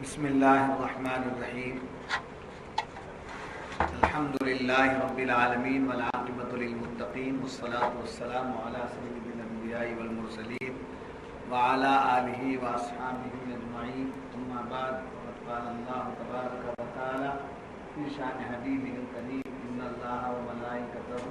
بسم اللہ الرحمن الرحیم الحمد للہ رب العالمین والعاقبۃ للمتقین والصلاة والسلام علی سید الانبیاء والمرسلین وعلی آلہ واصحابہ اجمعین اما بعد فقد قال اللہ تبارک و تعالی فی شان حبیبہ الکریم ان اللہ وملائکتہ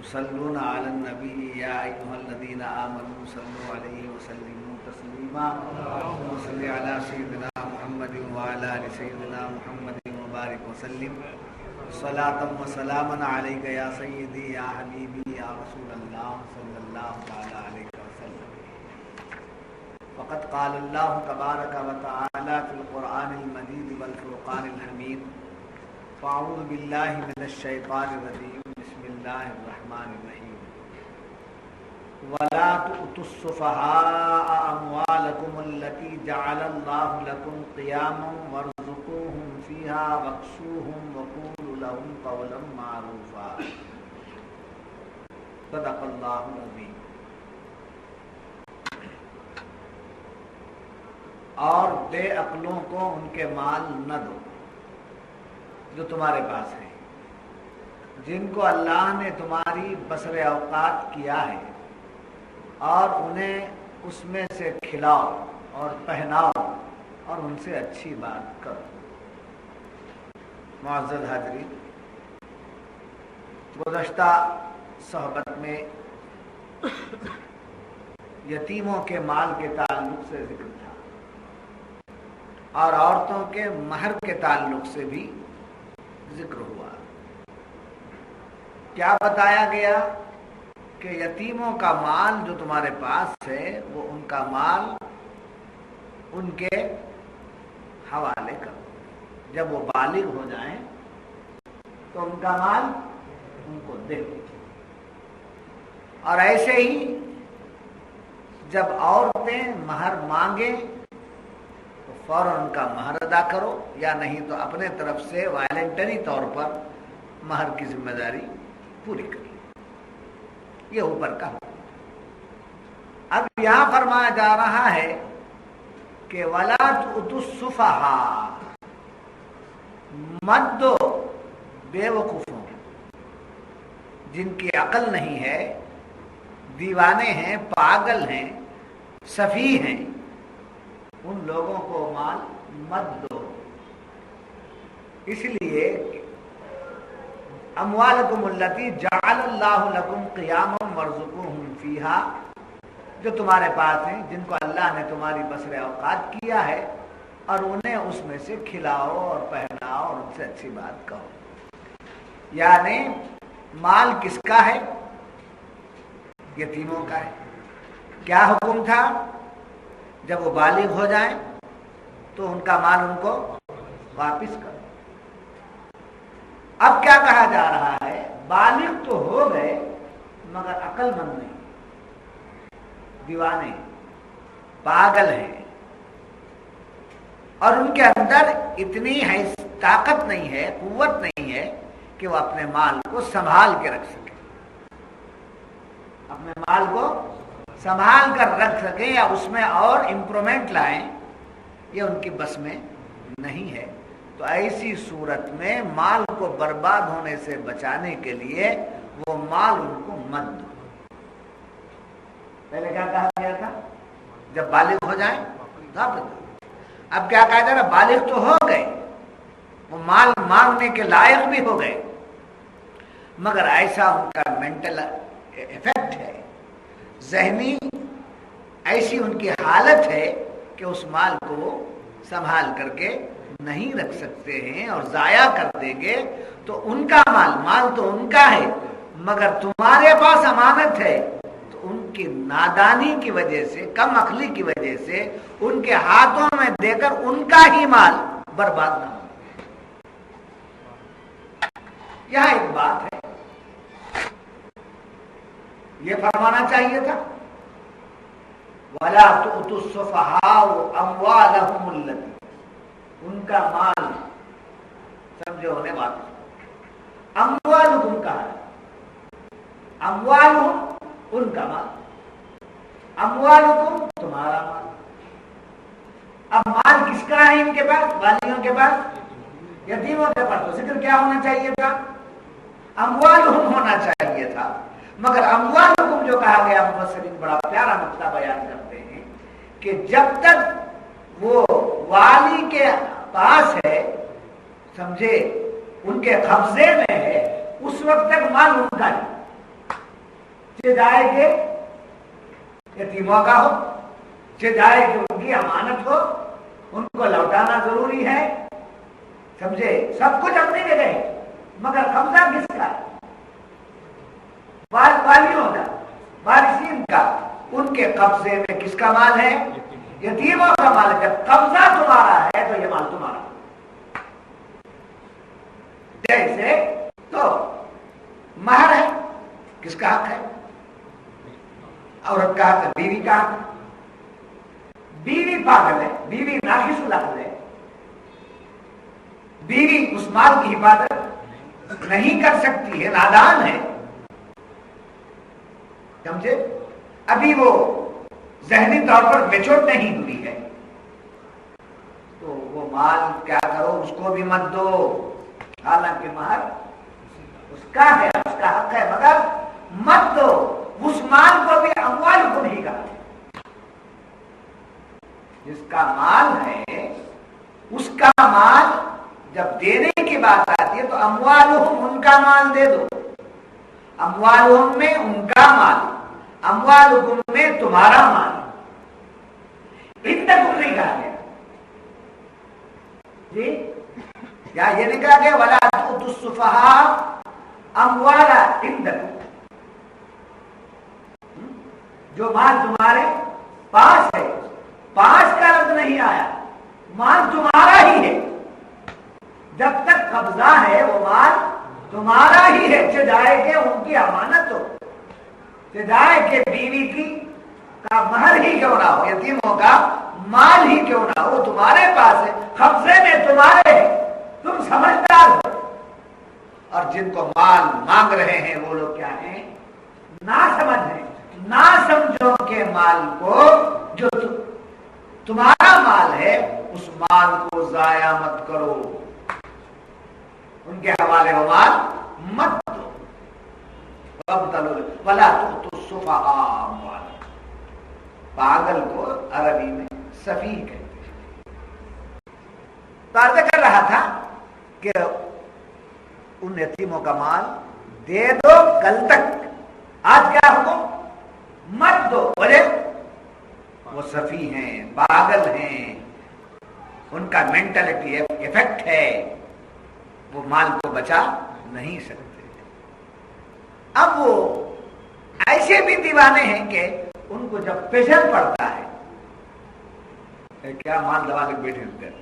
یصلون علی النبی یا ایھا الذین آمنوا صلوا علیہ وسلموا تسلیما اللهم صل علی سیدنا محمد وعلی آل سیدنا محمد وبارک وسلم صلاۃ و سلاما علیک یا سیدی یا حبیبی یا رسول اللہ صلی اللہ تعالی علیہ وسلم فقد قال اللہ تبارک و تعالی فی القرآن المجید والفرقان الحمید فاعوذ باللہ من الشیطان الرجیم بسم اللہ الرحمن الرحیم وَلَا تُؤْتُوا السُّفَهَاءَ أَمْوَالَكُمُ الَّتِي جَعَلَ اللَّهُ لَكُمْ قِيَامًا وَارْزُقُوهُمْ فِيهَا وَاكْسُوهُمْ وَقُولُوا لَهُمْ قَوْلًا مَّعْرُوفًا صدق اللہ العظیم۔ اور بے عقلوں کو ان کے مال نہ دو جو تمہارے پاس ہیں، جن کو اللہ نے تمہاری بسر اوقات کیا ہے، اور انہیں اس میں سے کھلاؤ اور پہناؤ اور ان سے اچھی بات کرو۔ معزز حاضرین، گزشتہ صحبت میں یتیموں کے مال کے تعلق سے ذکر تھا اور عورتوں کے مہر کے تعلق سے بھی ذکر ہوا۔ کیا بتایا گیا کہ یتیموں کا مال جو تمہارے پاس ہے وہ ان کا مال ان کے حوالے کرو، جب وہ بالغ ہو جائیں تو ان کا مال ان کو دے دو، اور ایسے ہی جب عورتیں مہر مانگیں تو فوراً ان کا مہر ادا کرو، یا نہیں تو اپنے طرف سے والنٹری طور پر مہر کی ذمہ داری پوری کرو۔ یہ اوپر کا۔ اب یہاں فرمایا جا رہا ہے کہ وَلَا تُؤْتُوا السُّفَهَاءَ، مت دو بے وقوفوں، جن کی عقل نہیں ہے، دیوانے ہیں، پاگل ہیں، سفیہ ہیں، ان لوگوں کو مال مت دو۔ اس لیے اموالکم التی جعل اللہ لکم قیاما وارزقوہم فیہا، جو تمہارے پاس ہیں، جن کو اللہ نے تمہاری بسر اوقات کیا ہے، اور انہیں اس میں سے کھلاؤ اور پہناؤ اور ان سے اچھی بات کہو۔ یعنی مال کس کا ہے؟ یتیموں کا ہے۔ کیا حکم تھا؟ جب وہ بالغ ہو جائیں تو ان کا مال ان کو واپس کرو۔ اب کیا کہا جا رہا ہے؟ بالغ تو ہو گئے مگر عقل مند نہیں، دیوانے، پاگل ہیں، اور ان کے اندر اتنی طاقت نہیں ہے، قوت نہیں ہے کہ وہ اپنے مال کو سنبھال کے رکھ سکیں، اپنے مال کو سنبھال کر رکھ سکیں یا اس میں اور امپرومنٹ لائیں، یہ ان کی بس میں نہیں ہے۔ تو ایسی صورت میں مال کو برباد ہونے سے بچانے کے لیے وہ مال ان کو مت دو۔ پہلے کیا کہا گیا تھا؟ جب بالغ ہو جائیں واپس دو۔ اب کیا کہا جا رہا؟ بالغ تو ہو گئے، وہ مال مانگنے کے لائق بھی ہو گئے، مگر ایسا ان کا مینٹل ایفیکٹ ہے، ذہنی ایسی ان کی حالت ہے کہ اس مال کو وہ سنبھال کر کے نہیں رکھ سکتے ہیں اور ضائع کر دیں گے، تو ان کا مال تو ان کا ہے، مگر تمہارے پاس امانت ہے، تو ان کی نادانی کی وجہ سے، کم عقلی کی وجہ سے ان کے ہاتھوں میں دے کر ان کا ہی مال برباد نہ ہو۔ یہاں ایک بات ہے، یہ فرمانا چاہیے تھا وَلَا تُؤْتُوا السُّفَهَاءَ أَمْوَالَهُمُ الَّتِي، ان کا مال سمجھو ہونے بات، اموالکم کا ہے، اموالہم ان کا مال، اموالکم تمہارا مال۔ اب مال کس کس کا ہے ان کے پاس؟ والیوں کے پاس، یتیموں کے پاس. تو ذکر کیا ہونا چاہیے تھا؟ اموالہم ہونا چاہیے تھا. مگر اموالہم جو کہا گیا، مفسرین بڑا پیارا نقطہ بیان کرتے ہیں کہ جب تک وہ والی کے پاس ہے، سمجھے، ان کے قبضے میں ہے، اس وقت تک مال ان کا نہیں. چاہے کہ یتیموں کا ہو، چاہے کہ ان کی امانت ہو، ان کو لوٹانا ضروری ہے، سمجھے، سب کچھ اپنی جگہ ہے، مگر قبضہ کس کا؟ والیوں کا، وارثین کا. ان کے قبضے میں کس کا مال ہے؟ یتیموں کا مال. جب قبضہ تمہارا ہے تو یہ مال تمہارا. جیسے تو مہر ہے، کس کا حق ہے؟ عورت کا حق ہے، بیوی کا حق ہے. بیوی پاگل ہے، بیوی ناقص العقل ہے، بیوی اس مال کی حفاظت نہیں کر سکتی ہے، نادان ہے، سمجھے، ابھی وہ ذہنی طور پر میچور نہیں ہوئی ہے. تو وہ مال کیا کرو، اس کو بھی مت دو. حالانکہ مہر اس کا ہے، اس کا حق ہے، مگر مت دو. اس مال کو بھی اموال کو نہیں کہا. جس کا مال ہے اس کا مال جب دینے کی بات آتی ہے تو اموالہم، ان کا مال دے دو. اموالہم میں ان کا مال، اموالکم میں تمہارا مال. عندکم نہیں کہا گیا جی، یا یہ نہیں کہا گیا ولا تؤتوا السفہاء اموالا عندکم. جو مال تمہارے پاس ہے، پاس کا لفظ نہیں آیا، مال تمہارا ہی ہے. جب تک قبضہ ہے وہ مال تمہارا ہی ہے، چاہے کہ ان کی امانت ہو، چاہے کہ بیوی کی کا مہر ہی کیوں نہ ہو، یتیموں کا مال ہی کیوں نہ ہو، تمہارے پاس ہے، قبضے میں تمہارے ہے. تم سمجھدار ہو. اور جن کو مال مانگ رہے ہیں وہ لوگ کیا ہیں؟ نہ سمجھ ہیں. نہ سمجھو کے مال کو، جو تمہارا مال ہے، اس مال کو ضائع مت کرو، ان کے حوالے وہ مال مت دو. وَلَا تُؤْتُوا السُّفَهَاءَ أَمْوَالَكُمْ. پاگل کو عربی میں سفیہ کہتے ہیں. تو عرض کر رہا تھا کہ ان یتیموں کا مال دے دو کل تک. آج کیا حکم؟ مت دو. بولے وہ سفی ہیں، پاگل ہیں، ان کا مینٹلٹی افیکٹ ہے، وہ مال کو بچا نہیں سکتے. اب وہ ایسے بھی دیوانے ہیں کہ ان کو جب پریشر پڑتا ہے، کیا مال دبا کے بیٹھے ہوتے ہیں،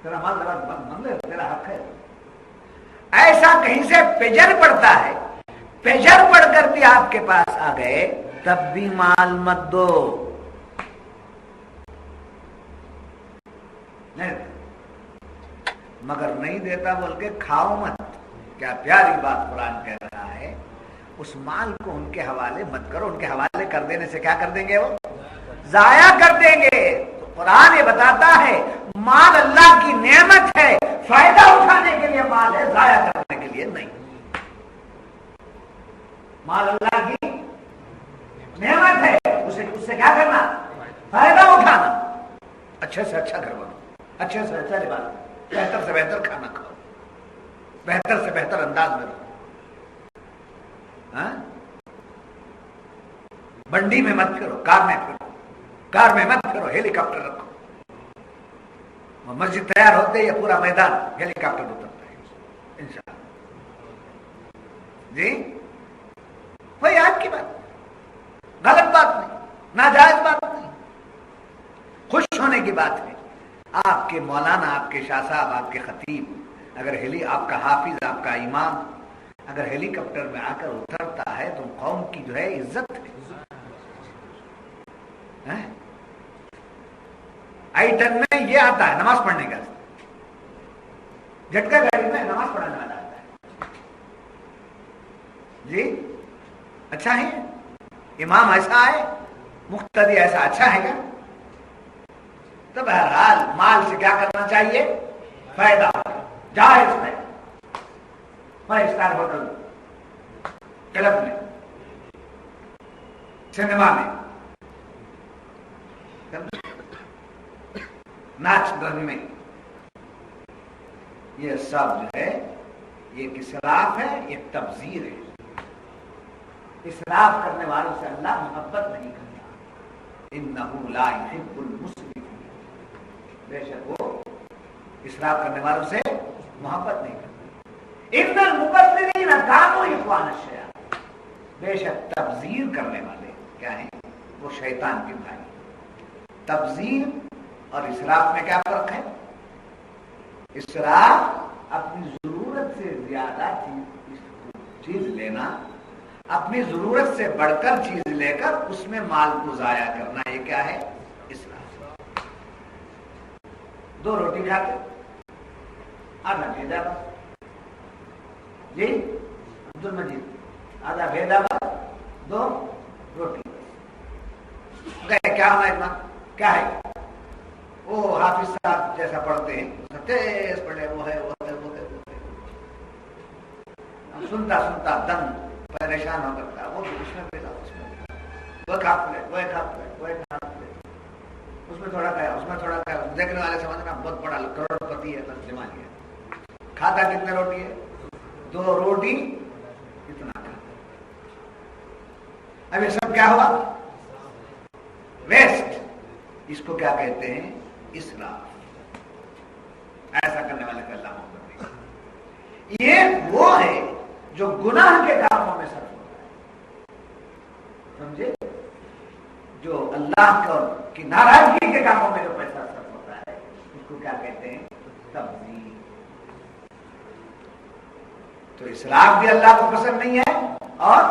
تیرا مال دبا مانگ لے، تیرا حق ہے. ایسا کہیں سے پریشر پڑتا ہے، پریشر پڑ کر بھی آپ کے پاس آ گئے، تب بھی مال مت دو. مگر نہیں دیتا بول کے کھاؤ مت. کیا پیاری بات قرآن کہہ رہا ہے. اس مال کو ان کے حوالے مت کرو. ان کے حوالے کر دینے سے کیا کر دیں گے؟ وہ ضائع کر دیں گے. تو قرآن یہ بتاتا ہے مال اللہ کی نعمت ہے، فائدہ اٹھانے کے لیے مال ہے، ضائع کرنے کے لیے نہیں. مال اللہ کی نعمت ہے، اس سے کیا کرنا؟ فائدہ اٹھانا. اچھے سے اچھا گھر بناؤ، اچھے سے اچھا لباس، بہتر سے بہتر کھانا کھاؤ، بہتر سے بہتر انداز میں رہو. بنڈی میں مت پھرو، کار میں پھرو، کار میں مت پھرو، ہیلی کاپٹر رکھو. مسجد تیار ہوتے یا پورا میدان ہیلی کاپٹر اترتا ہے انشاءاللہ. جی وہی آج کی بات، غلط بات نہیں، ناجائز بات نہیں، خوش ہونے کی بات ہے. آپ کے مولانا، آپ کے شاہ صاحب، آپ کے خطیب اگر آپ کا حافظ، آپ کا امام اگر ہیلی کاپٹر میں آ کر اترتا ہے تو قوم کی جو ہے عزت ہے. I-10 میں یہ آتا ہے نماز پڑھنے کا، جھٹکا گاڑی میں نماز پڑھنے والا آتا ہے. جی اچھا ہے، امام ایسا ہے، مقتدی ایسا اچھا ہے کیا؟ تو بہرحال مال سے کیا کرنا چاہیے؟ فائدہ جائز ہے. 5 اسٹار ہوٹل، کلب میں، سنیما میں، ناچ گن میں، یہ سب جو ہے یہ اسراف ہے، یہ تبذیر ہے. اسراف کرنے والوں سے اللہ محبت نہیں کرتا. انہ لا یحب المسرفین، بے شک وہ اسراف کرنے والوں سے محبت نہیں کرتا. ان المبذرین کانوا اخوان الشیاطین، بے شک تبذیر کرنے والے کیا ہیں؟ وہ شیطان کے بھائی. تبذیر اور اسراف میں کیا فرق ہے؟ اسراف اپنی ضرورت سے زیادہ چیز لینا، اپنی ضرورت سے بڑھ کر چیز لے کر اس میں مال کو ضائع کرنا، یہ کیا ہے؟ اسراف. 2 روٹی کھا کے آدھا بھیدا بس. جی عبد المجید، آدھا بھیدا بس، 2 روٹی بس. گئے کیا ہمارے ماں کیا ہے؟ وہ حافظ صاحب جیسا پڑھتے ہیں، تیز پڑھے، وہ ہے وہ ہے وہ ہے وہ ہے. سنتا سنتا دم پریشان ہو کرتا، وہ بھی اس میں پیدا، اس میں وہ ایک ہاتھ پلیٹ، وہ ایک ہاتھ پلیٹ، وہ ایک ہاتھ پلیٹ، اس میں تھوڑا کھایا، اس میں تھوڑا کھایا. دیکھنے والے سمجھنا بہت بڑا کروڑ پتی ہے، بس جما لیا. کھاتا کتنے روٹی ہے؟ 2 روٹی اتنا کھاتا. اب یہ سب کیا ہوا؟ ویسٹ. اس کو کیا کہتے ہیں؟ اسراف. ایسا کرنے والے کا اللہ محبت نہیں. یہ وہ ہے جو گناہ کے کاموں میں صرف ہوتا ہے، سمجھے؟ جو اللہ کی ناراضگی کے کاموں میں جو پیسہ صرف ہوتا ہے اس کو کیا کہتے ہیں؟ تبذیر. تو اسراف بھی اللہ کو پسند نہیں ہے اور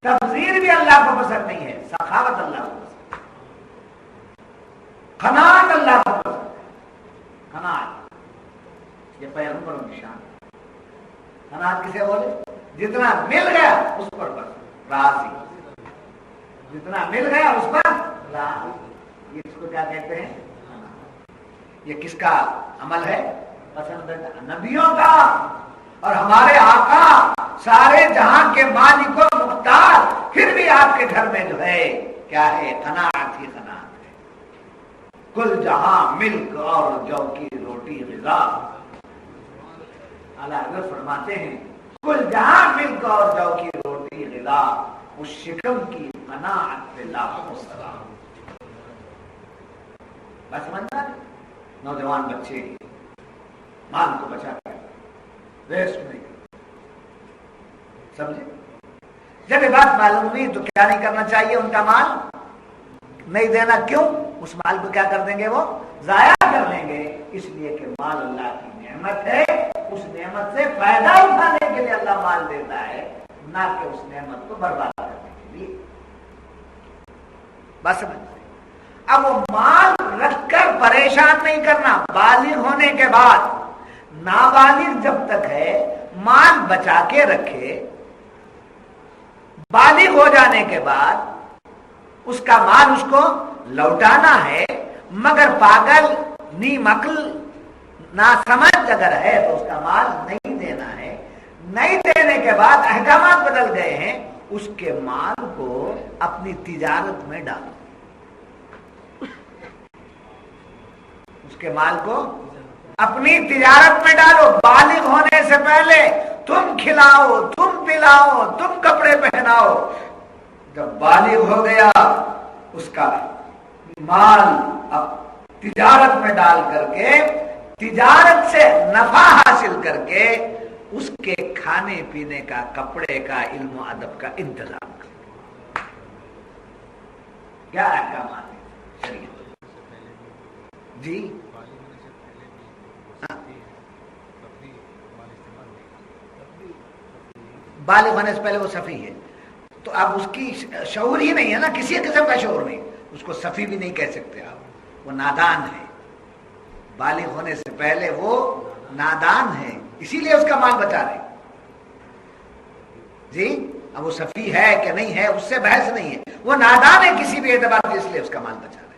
تبذیر بھی اللہ کو پسند نہیں ہے. سخاوت اللہ کو پسند ہے، قناعت اللہ کو پسند ہے. قناعت یہ پیغمبروں کی شان ہے. قناعت کسے بولے؟ جتنا مل گیا اس پر بس راضی، جتنا مل گیا اس پر راضی. یہ اس کو کیا کہتے ہیں؟ یہ کس کا عمل ہے؟ پسندیدہ نبیوں کا. اور ہمارے آقا سارے جہاں کے مالک و مختار، پھر بھی آپ کے گھر میں جو ہے کیا ہے؟ قناعت ہی قناعت ہے. کل جہاں ملک اور جو کی روٹی غذا. اعلیٰ حضرت فرماتے ہیں کل جہاں ملک اور جو کی روٹی غذا، اس شکم کی قناعت پہ لاکھوں سلام. بس سمجھنا. نوجوان بچے مال کو بچا کر ویسٹ نہیں سمجھے. جب یہ بات معلوم ہوئی تو کیا نہیں کرنا چاہیے؟ ان کا مال نہیں دینا. کیوں؟ اس مال کو کیا کر دیں گے؟ وہ ضائع کر دیں گے. اس لیے کہ مال اللہ کی نعمت ہے، اس نعمت سے فائدہ اٹھانے کے لیے اللہ مال دیتا ہے، نہ کہ اس نعمت کو برباد کرنے کے لیے. بس سمجھ. اب وہ مال رکھ کر پریشان نہیں کرنا. بالغ ہونے کے بعد، نابالغ جب تک ہے مال بچا کے رکھے، بالغ ہو جانے کے بعد اس کا مال اس کو لوٹانا ہے. مگر پاگل، نیم عقل، ناسمجھ اگر ہے تو اس کا مال نہیں دینا ہے. نہیں دینے کے بعد احکامات بدل گئے ہیں، اس کے مال کو اپنی تجارت میں ڈالو. اس کے مال کو اپنی تجارت میں ڈالو. بالغ ہونے سے پہلے تم کھلاؤ، تم پلاؤ، تم کپڑے پہناؤ. جب بالغ ہو گیا اس کا مال اب تجارت میں ڈال کر کے، تجارت سے نفع حاصل کر کے اس کے کھانے پینے کا، کپڑے کا، علم و ادب کا انتظام کرو. کیا احکامات ہیں شریعت؟ جی بالغ ہونے سے پہلے وہ صفی ہے تو اب اس کی شعور ہی نہیں ہے نا، کسی قسم کا شعور نہیں. اس کو صفی بھی نہیں کہہ سکتے آپ، وہ نادان ہے. بالغ ہونے سے پہلے وہ نادان ہے، اسی لیے اس کا مال بچا رہے. جی اب وہ صفی ہے کہ نہیں ہے اس سے بحث نہیں ہے، وہ نادان ہے کسی بھی اعتبار سے، اس لیے اس کا مال بچا رہے.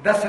10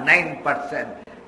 9%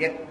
1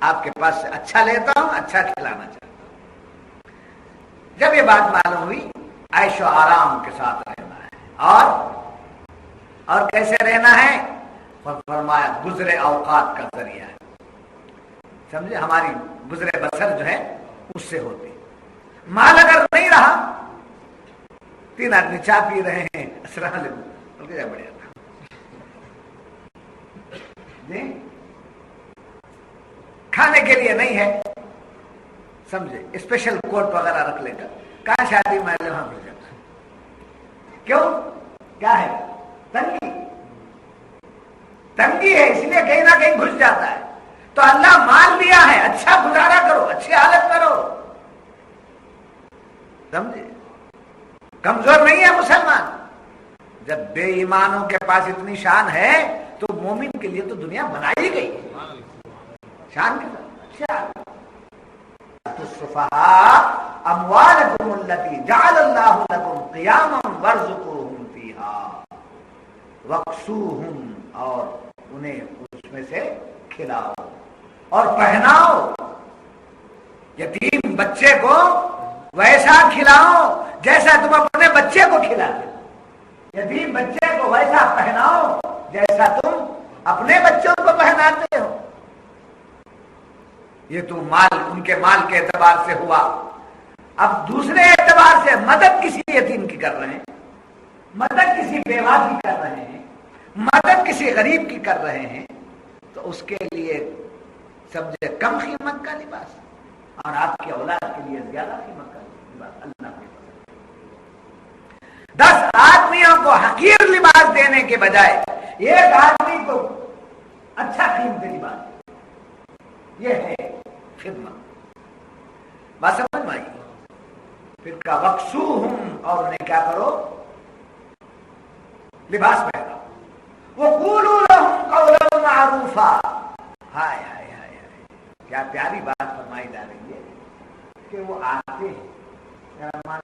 آپ کے پاس سے اچھا لیتا ہوں، اچھا کھلانا چاہتا ہوں۔ جب یہ بات معلوم ہوئی، عیش و آرام کے ساتھ رہنا ہے، اور کیسے رہنا ہے؟ فرمایا گزرے اوقات کا ذریعہ ہے، سمجھے؟ ہماری گزرے بسر جو ہے اس سے ہوتی۔ مال اگر نہیں رہا، 3 آدمی چائے پی رہے ہیں، السلام علیکم بڑھیا تھا جی، کھانے کے لیے نہیں ہے، سمجھے؟ اسپیشل کوٹ وغیرہ رکھ لے کر کہاں شادی میں وہاں بھول جاتا، کیوں؟ کیا ہے؟ تنگی ہے، اس لیے کہیں نہ کہیں گھس جاتا ہے۔ تو اللہ مال دیا ہے، اچھا گزارا کرو، اچھی حالت کرو، سمجھے؟ کمزور نہیں ہے مسلمان۔ جب بے ایمانوں کے پاس اتنی شان ہے تو مومن کے لیے تو دنیا بنائی گئی ہے شان کے ساتھ۔ السفہاء اموالکم التی جعل اللہ لکم قیاما وارزقوہم فیہا واکسوہم، اور انہیں اس میں سے کھلاؤ اور پہناؤ۔ یتیم بچے کو ویسا کھلاؤ جیسا تم اپنے بچے کو کھلاتے ہو، یتیم بچے کو ویسا پہناؤ جیسا تم اپنے بچوں کو پہناتے ہو۔ یہ تو مال، ان کے مال کے اعتبار سے ہوا۔ اب دوسرے اعتبار سے مدد کسی یتیم کی کر رہے ہیں، مدد کسی بیوہ کی کر رہے ہیں، مدد کسی غریب کی کر رہے ہیں، تو اس کے لیے سمجھے کم قیمت کا لباس، اور آپ کی اولاد کے لیے زیادہ قیمت کا لباس اللہ کے پاس۔ 10 آدمیوں کو حقیر لباس دینے کے بجائے ایک آدمی کو اچھا قیمتی لباس، یہ ہے خدمت۔ بات سمجھ میں آئی؟ پھر کا وقسوہم، اور انہیں کیا کرو؟ لباس پہناؤ۔ وقولوا لهم قولا معروفا، ہائے ہائے ہائے ہائے، کیا پیاری بات فرمائی جا رہی ہے کہ وہ آتے ہیں، میرا مال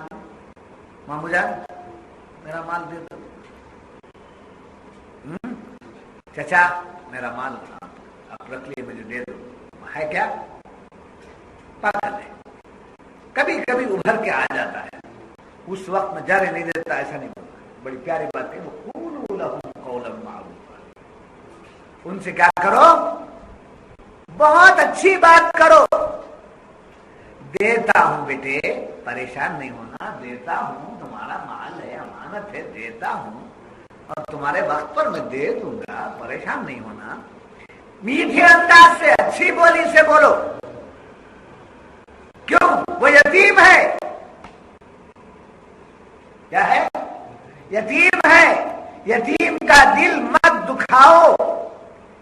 مامو جان، میرا مال دے دو، چچا میرا مال آپ رکھ لیے، مجھے دے دو، ہے کیا؟ پاگل ہے۔ کبھی کبھی ابھر کے آ جاتا ہے، اس وقت میں جارے نہیں دیتا، ایسا نہیں ہوتا۔ بڑی پیاری بات ہے، وقولوا لهم قولا معروفا، ان سے کیا کرو؟ بہت اچھی بات کرو۔ دیتا ہوں بیٹے، پریشان نہیں ہونا، دیتا ہوں، تمہارا مال ہے، امانت ہے، دیتا ہوں، اور تمہارے وقت پر میں دے دوں گا، پریشان نہیں ہونا۔ میٹھے انداز سے، اچھی بولی سے بولو۔ کیوں؟ وہ یتیم ہے، کیا ہے؟ یتیم ہے۔ یتیم کا دل مت دکھاؤ،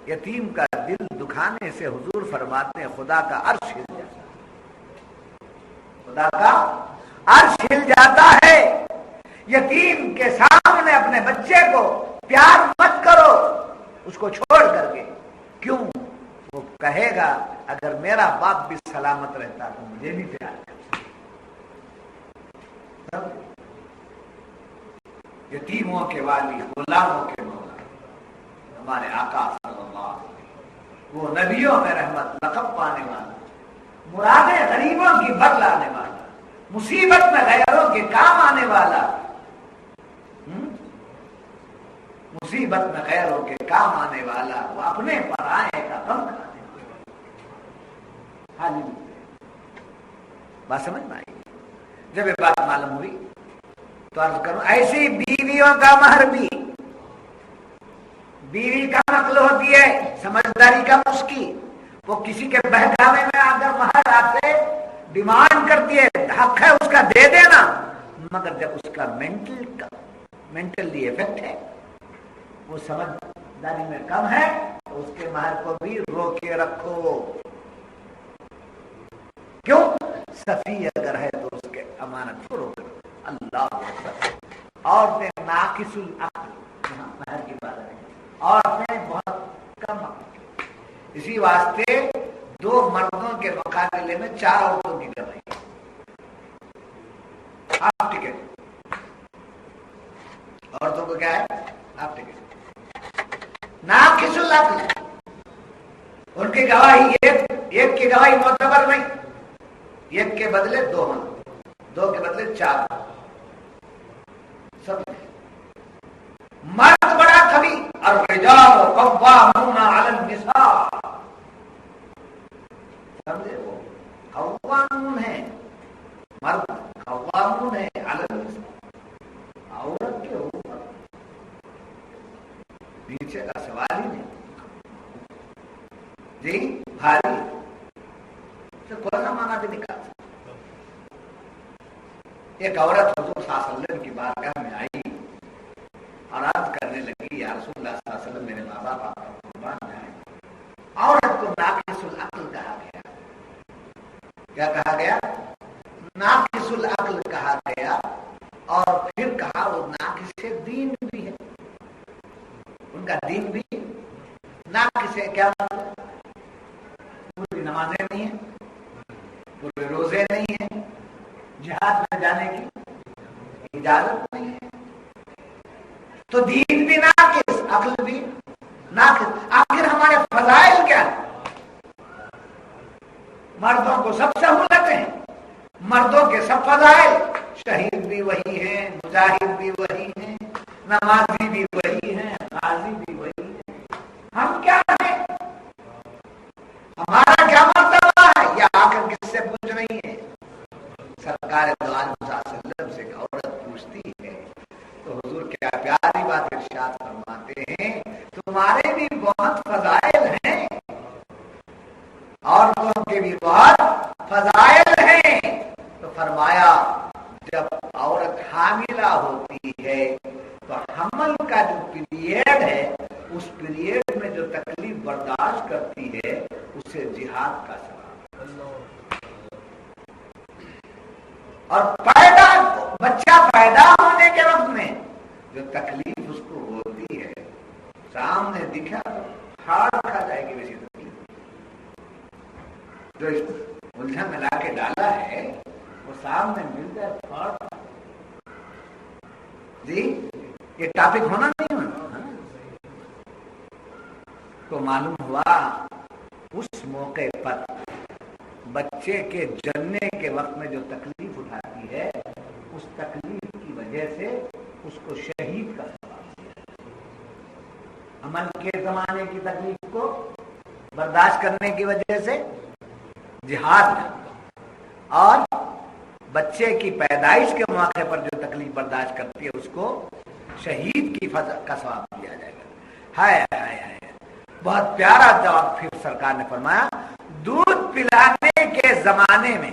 یتیم کا دل دکھانے سے حضور فرماتے ہیں خدا کا عرش ہل جاتا ہے، خدا کا عرش ہل جاتا ہے۔ یتیم کے سامنے اپنے بچے کو پیار مت کرو، اس کو چھوڑ کر کے۔ کیوں؟ وہ کہے گا اگر میرا باپ بھی سلامت رہتا تو مجھے بھی پیار کرتا۔ یتیموں کے والی، غلاموں کے مولا، ہمارے آقا صلی اللہ علیہ وسلم، وہ نبیوں میں رحمت لقب پانے والا، مرادیں غریبوں کی بر لانے والا، مصیبت میں غیروں کے کام آنے والا، مصیبت میں غیروں کے کام آنے والا، وہ اپنے پرائے کا غم کھانے والا۔ بات سمجھ میں آئی؟ جب یہ بات معلوم ہوئی تو عرض کروں، ایسی بیویوں کا مہر بھی، بیوی کا نقل ہوتی ہے سمجھداری کا مسکی، وہ کسی کے بہکاوے میں اگر مہر آتے ڈیمانڈ کرتی ہے، حق ہے اس کا دے دینا، مگر جب اس کا مینٹلی افیکٹ ہے، وہ سمجھداری میں کم ہے، تو اس کے مہر کو بھی روک کے رکھو۔ کیوں؟ صفی اگر ہے تو اس کے امانت کو روک رکھو۔ اللہ اکبر۔ عورتیں ناقص العقل، مہر کی بات ہے، عورتیں بہت کم عقل، اسی واسطے 2 مردوں کے مقابلے میں 4 عورتوں کی کمائی۔ آپ ٹکٹ، عورتوں کو کیا ہے؟ آپ ٹکٹ۔ ناقص العقل، ان کی گواہی ایک کی گواہی معتبر نہیں، ایک کے بدلے دو ہونا، دو کے بدلے چار، سب مرد بڑا کبھی اور الرجال قوامون علی النساء، سمجھے؟ وہ قوامون ہے، مرد قوامون ہے علی النساء، عورت کے اوپر نیچے کا سوال ہی نہیں جی، بھاری سے کوئی سا مانا بھی نکال سکتا۔ ایک عورت حضور صلی اللہ علیہ وسلم کی بارگاہ میں آئی اور عرض کرنے لگی، یا رسول اللہ صلی اللہ علیہ وسلم، میرے ماں باپ آپ کا قربان جائیں۔ عورت کو ناقص العقل کہا گیا۔ کیا کہا گیا؟ ناقص العقل کہا گیا، اور پھر کہا وہ ناقص دین بھی ہے، ان کا دین بھی ناقص ہے۔ کیا مطلب؟ پوری نمازیں نہیں ہیں، پورے روزے نہیں ہیں، جہاد میں جانے کی اجازت نہیں ہے، تو دین بھی ناقص، عقل بھی ناقص۔ آخر ہمارے فضائل کیا ہیں؟ مردوں کو سب سہولت ہیں، مردوں کے سب فضائل، شہید بھی وہی ہیں، مجاہد بھی وہی ہیں، نمازی بھی وہی ہیں، غازی بھی وہی ہیں۔ ہم کیا ہیں؟ ہمارا کیا مرتبہ ہے؟ یہ آ کر کس سے پوچھ رہی ہے؟ سرکار دو عالم صلی اللہ علیہ وسلم سے عورت پوچھتی ہے تو حضور کیا پیاری بات ارشاد فرماتے ہیں، تمہارے بھی بہت فضائل ہیں، عورتوں کے بھی بہت فضائل ہیں۔ تو فرمایا جب عورت حاملہ ہوتی ہے تو حمل کا جو پیریڈ ہے، اس پیریڈ میں جو تکلیف برداشت کرتی ہے اسے جہاد کا ثواب، اور بچہ پیدا ہونے کے وقت میں جو تکلیف اس کو ہوتی ہے، سامنے دکھا تو ہار کھا جائے گی ویسی تکلیف، جو الجھن میں لا کے ڈالا ہے وہ سامنے مل جائے پھاڑ۔ جی یہ ٹاپک ہونا نہیں ہونا، تو معلوم ہوا اس موقع پر بچے کے جننے کے وقت میں جو تکلیف اٹھاتی ہے، اس تکلیف کی وجہ سے اس کو شہید کا ثواب دیا۔ عمل کے زمانے کی تکلیف کو برداشت کرنے کی وجہ سے جہاد میں، اور بچے کی پیدائش کے موقع پر جو تکلیف برداشت کرتی ہے اس کو شہید کی کا ثواب دیا جائے گا۔ ہائے ہائے ہائے، بہت پیارا جواب پھر سرکار نے فرمایا، دودھ پلانے کے زمانے میں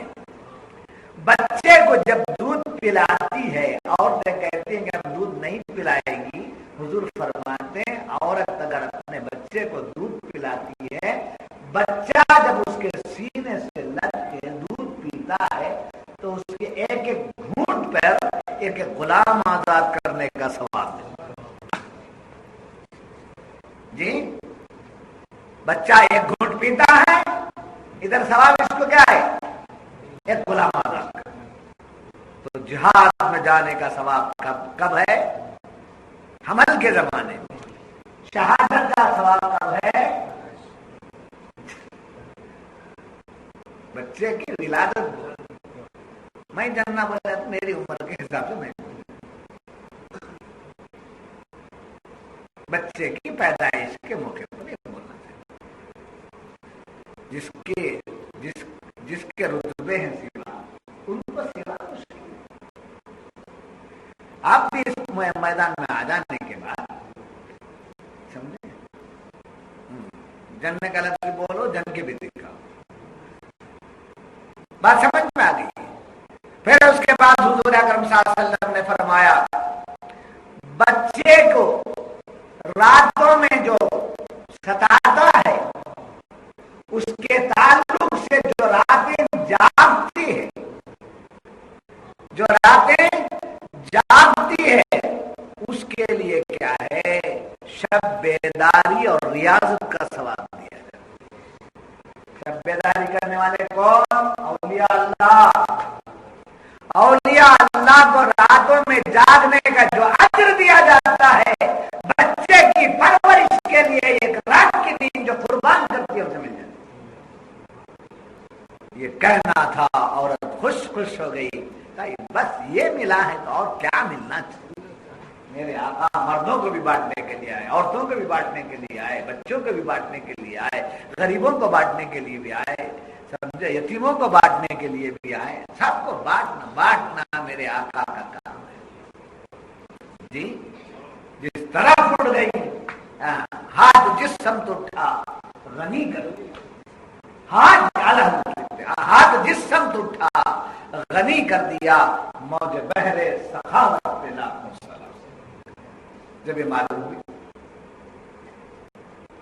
بچے کو جب دودھ پلاتی ہے، عورتیں کہتی ہیں کہ ہم دودھ نہیں پلائے گی، حضور فرماتے ہیں عورت اگر اپنے بچے کو دودھ پلاتی ہے، بچہ جب اس کے سینے سے لگ کے دودھ پیتا ہے تو اس کے ایک ایک گھونٹ پر ایک ایک غلام آزاد کرنے کا ثواب ہے۔ جی بچہ ایک گھونٹ پیتا ہے، ادھر ثواب اس کو کیا ہے؟ ایک غلام آزاد کرنا۔ تو جہاد میں جانے کا ثواب کب ہے؟ حمل کے زمانے میں۔ شہادت کا ثواب کب ہے؟ بچے کی ولادت۔ میں جاننا بولا میری عمر کے حساب سے میں، بچے کی پیدائش کے موقع پر یہ بولنا چاہیے، جس کے رتبے ہیں سوا ان کو سوا آپ بھی اس میدان میں آ جانے کے بعد سمجھے، جننے کا لفظ بولو، جن کے بھی دکھاؤ، بات سمجھ میں آ گئی۔ پھر اس کے بعد حضور اکرم صلی اللہ علیہ وسلم نے فرمایا، بچے کو راتوں میں جو ستاتا ہے اس کے تعلق سے جو راتیں جاگتی ہے، جو راتیں جاگتی ہے، اس کے لیے کیا ہے؟ شب بیداری اور ریاضت کا ثواب دیا جائے۔ شب بیداری کرنے والے کون؟ اولیاء اللہ۔ اولیاء اللہ کو راتوں میں جاگنے کا جو اجر دیا جاتا ہے، بچے کی پرورش کے لیے ایک رات کی نیند جو قربان کرتی ہے اسے مل جاتی ہے۔ کھا عورت خوش خوش ہو گئی. بس یہ ملا ہے تو اور کیا ملنا چاہیے. میرے آقا مردوں کو بھی بانٹنے کے لیے آئے, عورتوں کو بھی بانٹنے کے لیے آئے, بچوں کو بھی بانٹنے کے لیے آئے, غریبوں کو بانٹنے کے لیے بھی آئے, سمجھے, یتیموں کو بانٹنے کے لیے بھی آئے. سب کو بانٹنا میرے آقا کا کام ہے جی. جس طرف اڑ گئی ہاتھ جس سمت اٹھا غنی کر دیا. ہاتھ جس سمت اٹھا غنی کر دیا. موج بہرے سخاوت پہ لاکھوں سلام. جب یہ معلوم ہوئی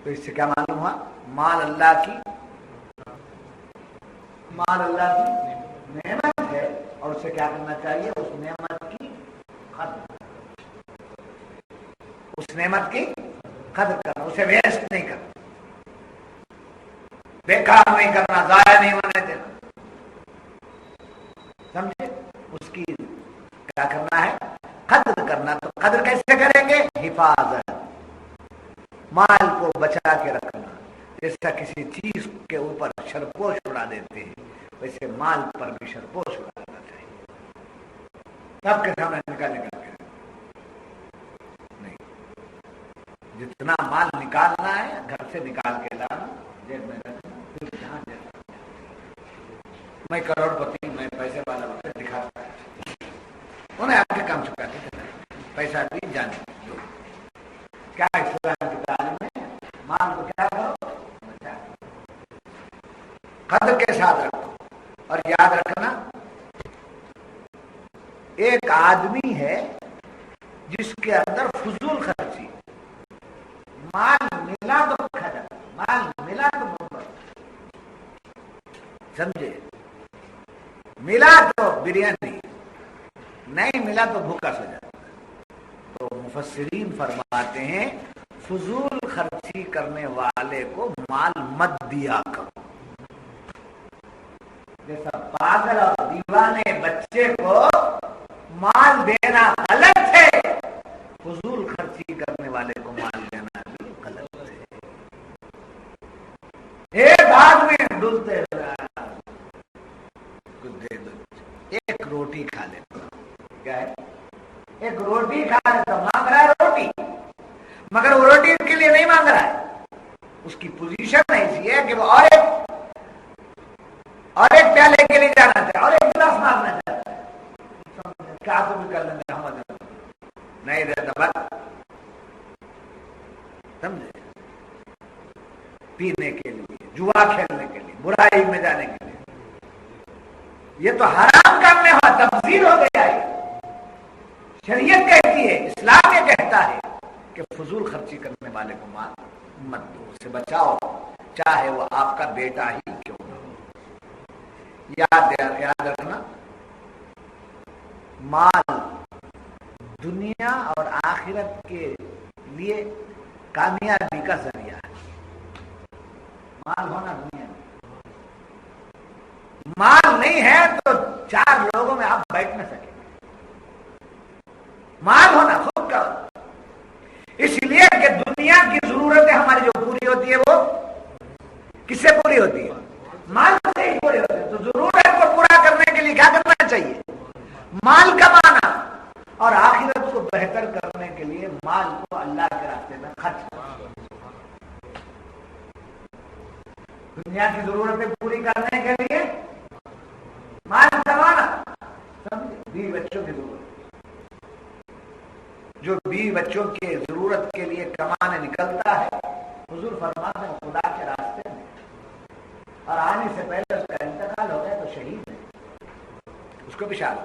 تو اس سے کیا معلوم ہوا؟ مال اللہ کی نعمت ہے اور اسے کیا کرنا چاہیے؟ اس نعمت کی قدر کرنا, اسے ویسٹ نہیں کرنا, بیکار نہیں کرنا, ضائع نہیں ہونے دینا. سمجھے؟ اس کی کیا کرنا ہے؟ قدر کرنا. تو قدر کیسے کریں گے؟ حفاظت, مال کو بچا کے رکھنا. جیسا کسی چیز کے اوپر شرپوش اڑا دیتے ہیں ویسے مال پر بھی شرپوش اڑانا چاہیے. سب کے سامنے نکال کے نہیں, جتنا مال نکالنا ہے گھر سے نکال کے لانا, جیب میں رکھنا. میں کروڑ پتی, میں پیسے والا ہوتا دکھاتا ہے, انہیں آپ کے کام چکاتے تھے, پیسہ دی جانے دو. کیا اسلام کی تعلیم ہے؟ مال کو کیا کرو؟ قدر کے ساتھ رکھو. اور یاد رکھنا, ایک آدمی ہے جس کے اندر فضول خرچی, مال ملا تو کھڑا, مال ملا تو محبت, سمجھے, ملا تو بریانی, نہیں ملا تو بھوکا سو جاتا. تو مفسرین فرماتے ہیں فضول خرچی کرنے والے کو مال مت دیا کرو. جیسا پاگل اور دیوانے بچے کو مال دینا غلط ہے, فضول خرچی کرنے والے کو مال دینا بھی غلط ہے. ایک آدمی ڈولتے کچھ دے دو, ایک روٹی کھا لے, کیا ہے, ایک روٹی کھا لے تو مانگ رہا ہے روٹی, مگر وہ روٹی کے لیے نہیں مانگ رہا ہے. اس کی پوزیشن ایسی ہے کہ وہ اور ایک پیالے کے لیے جانا چاہتا ہے, اور ایک گلاس مانگنا چاہتا ہے. کیا تو بھی کر لیں گے, ہم نہیں دیتا بس, سمجھے, پینے کے لیے, جوا کھیلنے کے لیے, برائی میں جانے کے لیے. یہ تو حرام کام میں ہوا, تبذیر ہو گیا ہے. شریعت کہتی ہے, اسلام یہ کہتا ہے کہ فضول خرچی کرنے والے کو مال مت دو, اسے بچاؤ, چاہے وہ آپ کا بیٹا ہی کیوں نہ ہو. یاد رکھنا, مال دنیا اور آخرت کے لیے کامیابی کا ذریعہ ہے. مال ہونا دنیا میں, مال نہیں ہے تو چار لوگوں میں آپ بیٹھ نہ سکیں. مال ہونا خود کا, اس لیے کہ دنیا کی ضرورتیں ہماری جو پوری ہوتی ہے وہ کس سے پوری ہوتی ہے؟ مال سے ہی پوری ہوتی ہے. تو ضرورت کو پورا کرنے کے لیے کیا کرنا چاہیے؟ مال کمانا, اور آخرت کو بہتر کرنے کے لیے مال کو اللہ کے راستے میں خرچ کرنا. دنیا کی ضرورتیں پوری کرنے کے لیے مال کمانا, سمجھے, بیوی بچوں کی ضرورت, جو بیوی بچوں کے ضرورت کے لیے کمانے نکلتا ہے, حضور فرماتے ہیں خدا کے راستے میں, اور آنے سے پہلے اس کا انتقال ہو گیا تو شہید ہے, اس کو بھی شاد.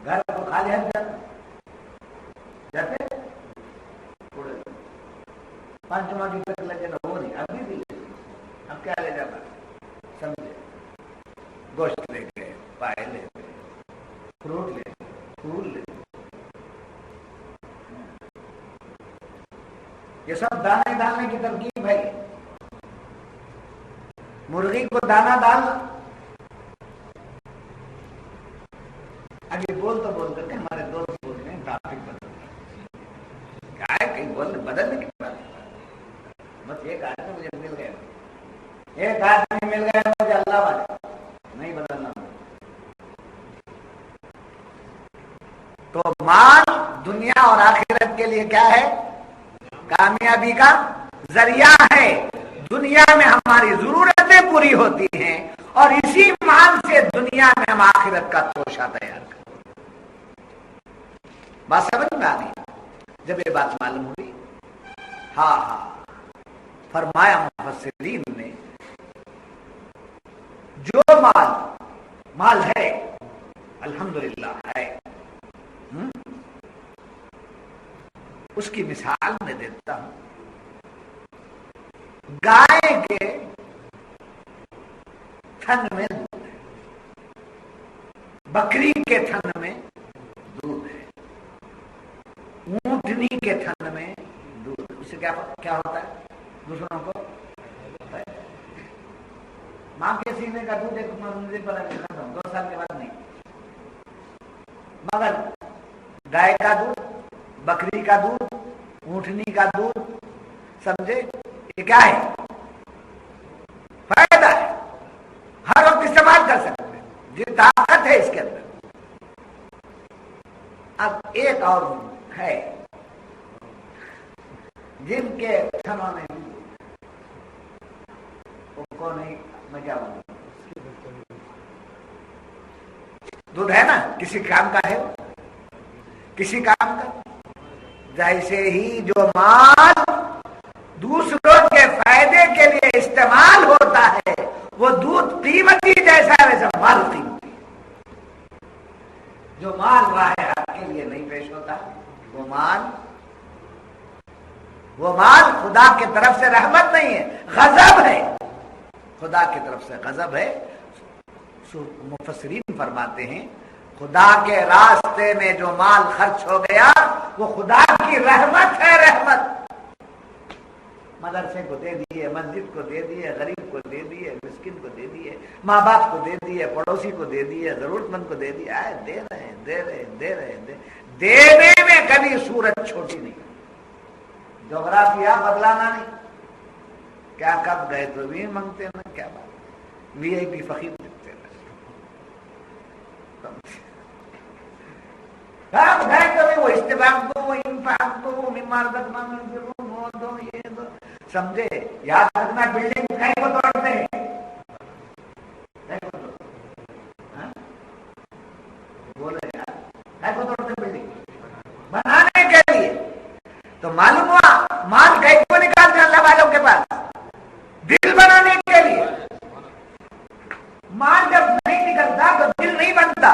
گھر کو خالی ہاتھ جاتے پانچ ماہ کی تک لگے نہ, وہ نہیں, ابھی بھی اب کیا لے جاتا, سمجھے, گوشت لے گئے, پائے لے گئے, فروٹ لے گئے, پھول لے گئے. یہ سب دانے ڈالنے کی ترکیب ہے. مرغی کو دانا ڈالنا, ابھی بول تو بول کر کے ہمارے دوست بول رہے ہیں ٹاپک بدل کیا ہے, کہیں بدلنے کی بات, بس ایک آدمی مجھے مل گیا, ایک آدمی مل گیا یہ کیا ہے؟ کامیابی کا ذریعہ ہے. دنیا میں ہماری ضرورتیں پوری ہوتی ہیں اور اسی مال سے دنیا میں ہم آخرت کا توشہ تیار کرتے ہیں. بات سمجھ میں آ رہی؟ جب یہ بات معلوم ہوئی، ہاں فرمایا مفسرین نے، جو مال ہے الحمدللہ ہے، اس کی مثال میں دیتا ہوں. گائے کے تھن میں دودھ ہے، بکری کے تھن میں دودھ ہے، اونٹنی کے تھن میں دودھ. اس سے کیا ہوتا ہے؟ دوسروں کو ماں کے سینے کا دودھ ایک منزل پر ختم، 2 سال کے بعد نہیں. مگر گائے کا دودھ، بکری کا دودھ، اونٹنی کا دودھ، سمجھے یہ کیا ہے؟ فائدہ ہے، ہر وقت استعمال کر سکتے ہیں، یہ طاقت ہے اس کے اندر. اب ایک اور ہے جن کے تھنوں میں کو نہیں، میں کیا بولوں، دودھ ہے نا، کسی کام کا ہے، کسی کام کا. جیسے ہی جو مال دوسروں کے فائدے کے لیے استعمال ہوتا ہے وہ دودھ قیمتی جیسا ہے، ویسا مال قیمتی. جو مال راہ حق کے لیے نہیں پیش ہوتا، وہ مال خدا کی طرف سے رحمت نہیں ہے، غضب ہے، خدا کی طرف سے غضب ہے. مفسرین فرماتے ہیں خدا کے راستے میں جو مال خرچ ہو گیا وہ خدا کی رحمت ہے. رحمت مدرسے کو دے دیے، مسجد کو دے دیے، غریب کو دے دیے، مسکین کو دے دیے، ماں باپ کو دے دیے، پڑوسی کو دے دیے، ضرورت مند کو دے دیا ہے. دے رہے ہیں. دینے میں کبھی صورت چھوٹی نہیں، جغرافیہ بدلانا نہیں. کیا کب گئے تو بھی مانگتے نا، کیا بات، وی آئی پی فقیر دکھتے نا. کب گئے تو بھی وہ استباق دو، وہ انفاق دو، وہ ممارکت مانگو، وہ دو، یہ دو. سمجھے؟ یاد رکھنا، بلڈنگ کہیں کو توڑتے ہیں، بولے یار کہیں کو توڑتے بلڈنگ بنانے کے لیے. تو معلوم ہوا مال کہیں کو نکالتے اللہ والوں کے پاس دل بنانے کے لیے. مال جب نہیں نکلتا تو دل نہیں بنتا،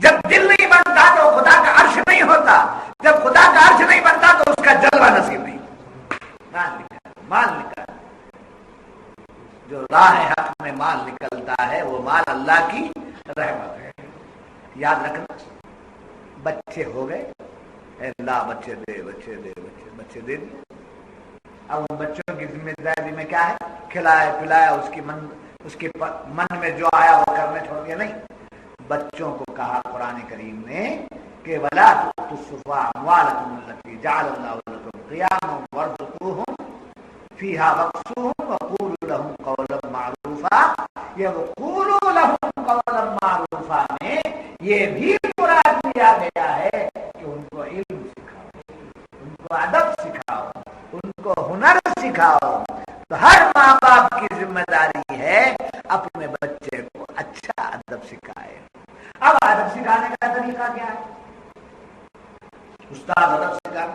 جب دل نہیں بنتا تو خدا کا عرش نہیں ہوتا، جب خدا کا عرش نہیں بنتا تو اس کا جلوہ نصیب نہیں. مال نکال، جو راہ حق میں مال نکلتا ہے وہ مال اللہ کی رحمت ہے. یاد رکھنا، بچے ہو گئے، اے اللہ بچے دے دیے. اب ان بچوں کی ذمہ داری میں کیا ہے؟ کھلایا پلایا، اس کے من میں جو آیا وہ کرنے چھوڑ دیا نہیں. بچوں کو کہا قرآن کریم نے کہ وَلَا تُؤْتُوا السُّفَهَاءَ أَمْوَالَكُمُ الَّتِي جَعَلَ اللَّهُ لَكُمْ قِيَامًا وَارْزُقُوهُمْ فِيهَا وَاكْسُوهُمْ وَقُولُوا لَهُمْ قَوْلًا مَعْرُوفًا. یہ وَقُولُوا لَهُمْ قَوْلًا مَعْرُوفًا میں یہ بھی مراد دیا گیا ہے کہ ان کو علم سکھاؤ، ان کو ادب سکھاؤ، ان کو ہنر سکھاؤ. تو ہر ماں باپ کی ذمہ داری ہے اپنے بچے کو اچھا ادب سکھائے. اب ادب سکھانے کا طریقہ کیا ہے؟ استاد ادب سکھائے،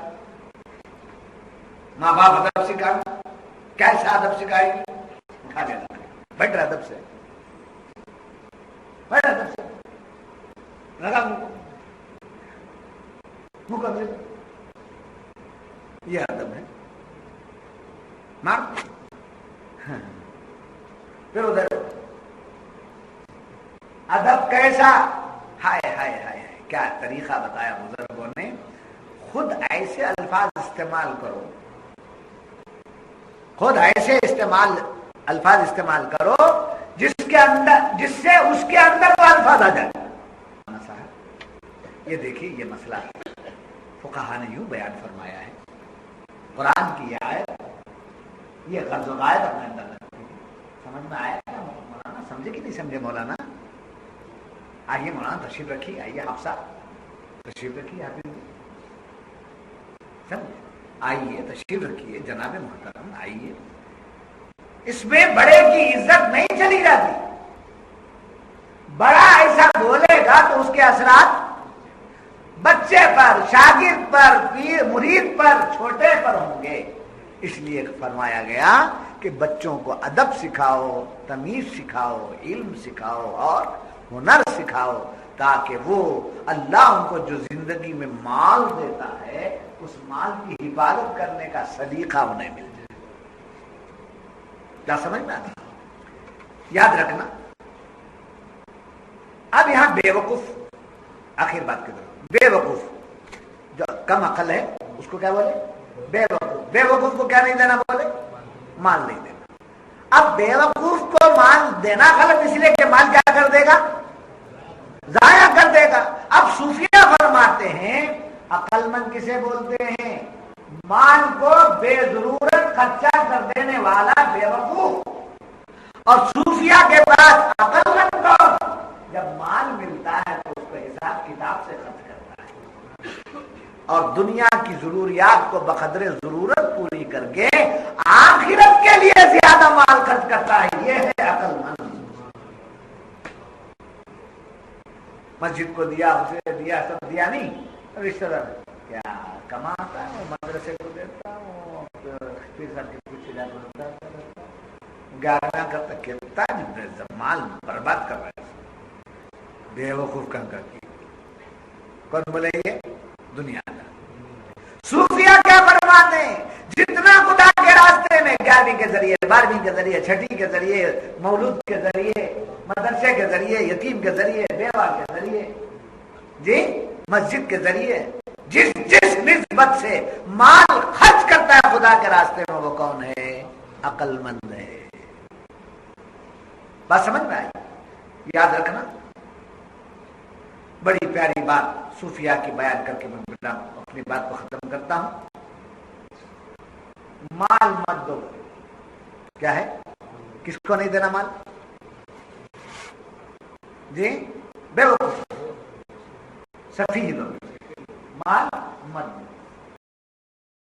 ماں باپ ادب سکھائے. کیسا ادب سکھائے گی؟ اٹھا لینا، بیٹھ ادب سے، بیٹھ ادب سے، لگا مقابلے، یہ ادب ہے. مار پھر ادھر ادب کیسا؟ ہائے ہائے ہائے کیا طریقہ بتایا بزرگوں نے. خود ایسے الفاظ استعمال کرو، خود ایسے الفاظ استعمال کرو جس سے اس کے اندر وہ الفاظ آ جائے. یہ دیکھیے یہ مسئلہ فقہا نے یوں بیان فرمایا ہے. قرآن کی یہ آیت، یہ غرض و غائب اپنے اندر رکھتی ہے. سمجھ میں آیا کیا مولانا؟ سمجھے کہ نہیں سمجھے مولانا؟ آئیے مولانا تشریف رکھیے، آئیے حافظ تشریف رکھیے. سمجھے؟ آئیے تشریف رکھیے جناب محترم، آئیے. اس میں بڑے کی عزت نہیں چلی جاتی. بڑا ایسا بولے گا تو اس کے اثرات بچے پر، شاگرد پر، پیر مرید پر، چھوٹے پر ہوں گے. اس لیے فرمایا گیا کہ بچوں کو ادب سکھاؤ، تمیز سکھاؤ، علم سکھاؤ اور ہنر سکھاؤ، تاکہ وہ اللہ ان کو جو زندگی میں مال دیتا ہے اس مال کی حفاظت کرنے کا سلیقہ انہیں مل جائے. کیا سمجھ میں آتا؟ یاد رکھنا. اب یہاں بے وقوف، آخر بات کی طرف، بے وقوف جو کم عقل ہے اس کو کیا بولے؟ بے وقوف. بے وقوف کو کیا نہیں دینا بولے؟ مال نہیں دینا. اب بے وقوف کو مال دینا غلط اس لیے کہ مال کیا کر دے گا؟ ضائع کر دے گا. اب صوفیہ فرماتے ہیں عقل مند کسے بولتے ہیں؟ مال کو بے ضرورت خرچہ کر دینے والا بے وقوف. اور صوفیہ کے پاس عقل مند کون؟ جب مال ملتا ہے تو اس کو حساب کتاب سے خرچ کرتا ہے اور دنیا کی ضروریات کو بقدر ضرورت پوری کر کے آخرت کے لیے زیادہ مال خرچ کرتا ہے. یہ ہے عقل مند. مسجد کو دیا، اسے دیا، سب دیا نہیں. رشتہ دار کیا کماتا ہے، مدرسے کو دیتا ہوں، گانا کرتا، کتنا مال برباد کر رہا ہے. بے وقوف کنکر کی کون بولے؟ یہ دنیا کا. صوفیہ کیا فرماتے ہیں؟ جتنا خدا کے راستے میں 11ویں کے ذریعے، 12ویں کے ذریعے، 6ٹھی کے ذریعے، مولود کے ذریعے، مدرسے کے ذریعے، یتیم کے ذریعے، بیوہ کے ذریعے، جی مسجد کے ذریعے، جس نسبت سے مال خرچ کرتا ہے خدا کے راستے میں، وہ کون ہے؟ عقل مند ہے. بات سمجھ میں آئی؟ یاد رکھنا. بڑی پیاری بات صوفیہ کی بیان کر کے میں اپنی بات کو ختم کرتا ہوں. مال مت دو. کیا ہے؟ کس کو نہیں دینا مال؟ جی بے وقوف سفیہ لوگ. مال مت دو.